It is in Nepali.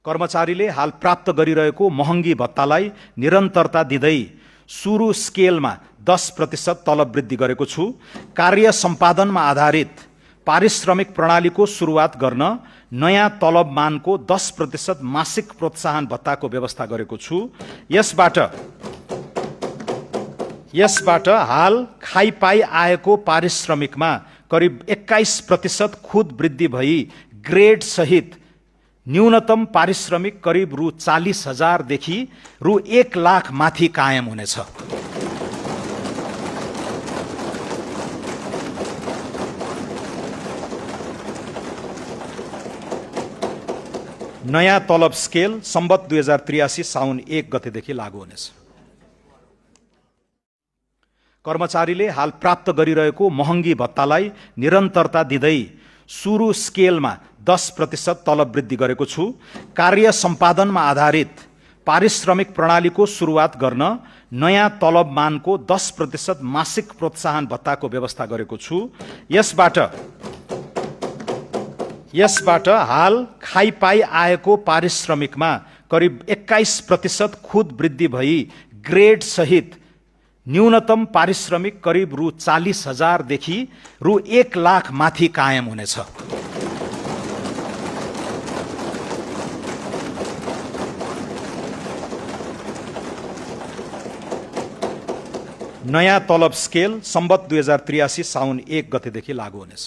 कर्मचारीले हाल प्राप्त गरिरहेको महँगी भत्तालाई निरन्तरता दिँदै सुरु स्केलमा 10% तलब वृद्धि गरेको छु। कार्य सम्पादनमा आधारित पारिश्रमिक प्रणालीको सुरुवात गर्न नयाँ तलब मानको 10% मासिक प्रोत्साहन भत्ताको व्यवस्था गरेको छु। यसबाट हाल खाइपाई आएको पारिश्रमिकमा करिब 21% खुद वृद्धि भई ग्रेड सहित न्यूनतम पारिश्रमिक करिब रु 40,000 देखि रु 1 लाख माथि कायम हुनेछ। नयाँ तलब स्केल सम्बत 2083 साउन 1 गतेदेखि लागू हुनेछ। कर्मचारीले हाल प्राप्त गरिरहेको महँगी भत्तालाई निरन्तरता दिँदै सुरु स्केलमा 10% तलब वृद्धि गरेको छु। कार्य सम्पादनमा आधारित पारिश्रमिक प्रणालीको सुरुवात गर्न नयाँ तलब मानको 10% मासिक प्रोत्साहन भत्ताको व्यवस्था गरेको छु। यसबाट हाल खाइपाई आएको पारिश्रमिकमा करिब 21% खुद वृद्धि भई ग्रेड सहित न्यूनतम पारिश्रमिक करिब रु 40,000 देखि रु 1 लाख माथि कायम हुनेछ। नयाँ तलब स्केल सम्बत 2083 साउन 1 गतेदेखि लागू हुनेछ।